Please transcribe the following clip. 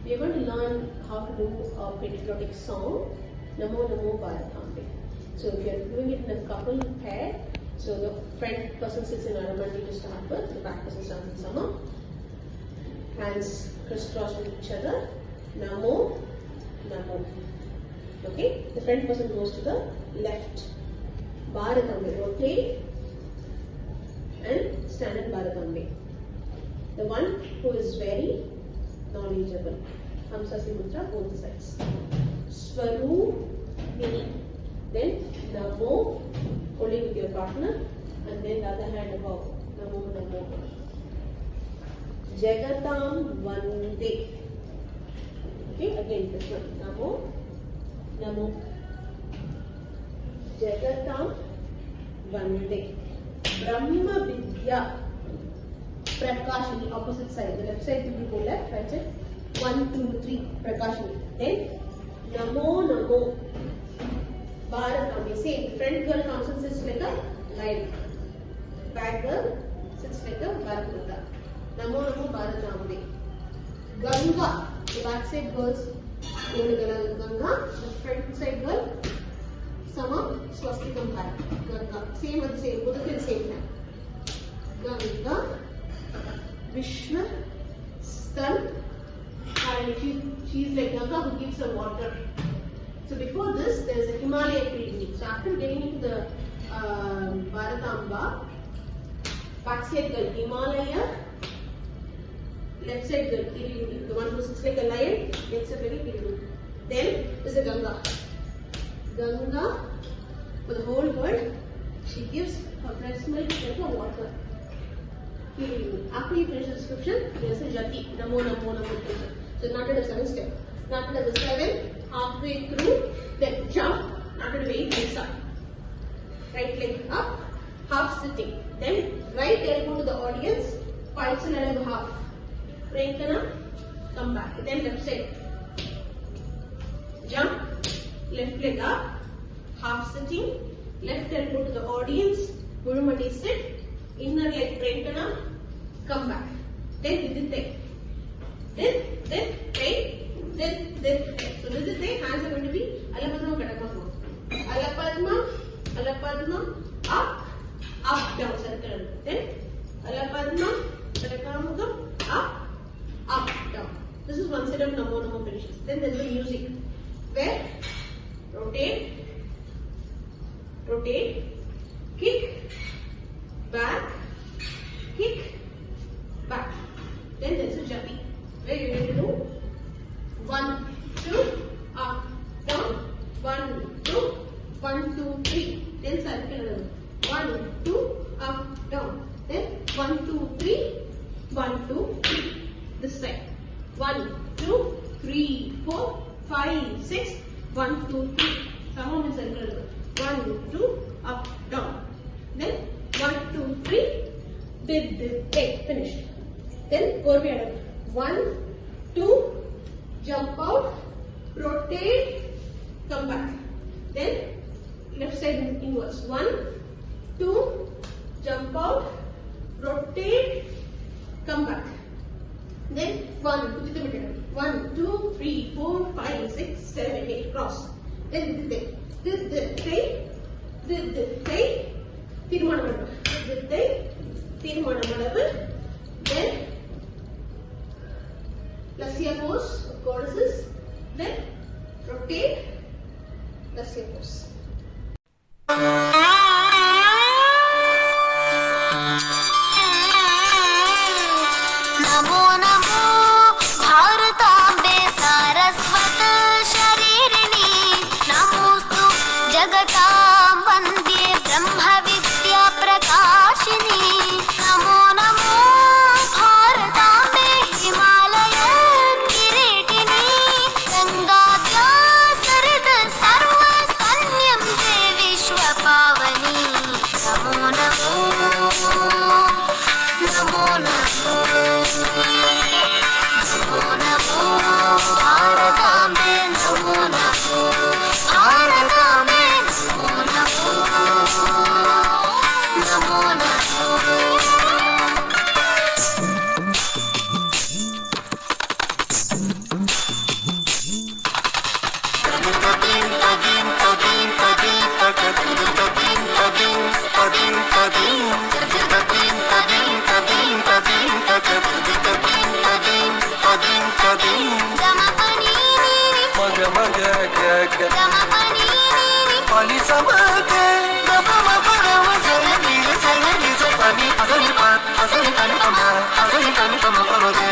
We are going to learn how to do a patriotic song, Namo Namo Bharatanatyam. So if you are doing it in a couple pair, so the front person sits in Aramandi to start with, the back person stands in Sama. Hands crisscross with each other. Namo, Namo. Okay? The front person goes to the left. Bharatambe, rotate and stand in Bharatambe. The one who is very knowledgeable. Hamsasi Mudra, both sides. Swarupini. Then Namo, holding with your partner, and then the other hand above. Namo, Namo. Jagatam Vande. Okay, again this one. Namo, Namo. Jagatam Vande. Brahma Vidya. Prakashini, opposite side. The left side will go left, right side. 1, 2, 3. Prakashini. Then Namo Namo. Bharatambe. Same. Front girl comes and sits like a lion. Back girl sits like a Bharatha Matha. Namo Namo Bharatambe. Ganga. The back side girls go to Ganga. The front side girl Sama Swastikam back. Ganga. Same with the same. Both at the same time. Ganga. Vishnu. Stan. And she is like Ganga who gives her water. So before this, there is a Himalaya pilgrimage. So after getting into the Bharatamba, back side girl Himalaya, left side girl Kirili, the one who sits like a lion, gets a very Kirili. Then is a Ganga. Ganga, for the whole world, she gives her breast milk like a water. Kirili. After you finish the description, there is a Jati, Namo Namo Namo. So not at the 7th step. Not at the 7th, halfway through, then jump, after the weight face up. Right leg up, half sitting. Then right elbow to the audience, pulse and elbow half. Prankana, come back. Then left side. Jump, left leg up, half sitting, left elbow to the audience, Murumati sit, inner leg Prankana, come back. Then Vidite. Then, right. Then, so this is the hands are going to be Alapadma Katakamma. Alapadma, up, down, circle. Then Alapadma, Katakamma, up, down. This is one set of Namo Namo finishes. Then there is the music where rotate, kick, back. Then there is a Jati where you are going to do 1, 2, up, down, 1, 2, 1, 2, 3. Then circle 1, 2, up, down. Then 1, 2, 3, 1, 2, 3. This side. 1, 2, 3, 4, 5, 6, 1, 2, 3. Some of them circle 1, 2, up, down. Then 1, 2, 3. Did. Finished. Then go behind. 1, 2. Jump out, rotate, come back. Then left side inwards. 1, 2, jump out, rotate, come back. Then 1, 2, 3, 4, 5, 6, 7, 8, cross. Then this, then Lasya pose, goddesses, then rotate, Lasya pose. Namo Namo Bharatambe Saraswat Sharirini Namostu Jagatam Vande Brahma Vidya Prakashini Namo Namo Bharatambe Himalaya Kiritini Ganga Sarad Sarva Stanyam De Vishwapa గమ పని నీ పని సమకే గమ పరమ సరి నీ సరి నీ పని అసలి పని అసలి కని పమ అసలి కని పమ పమగే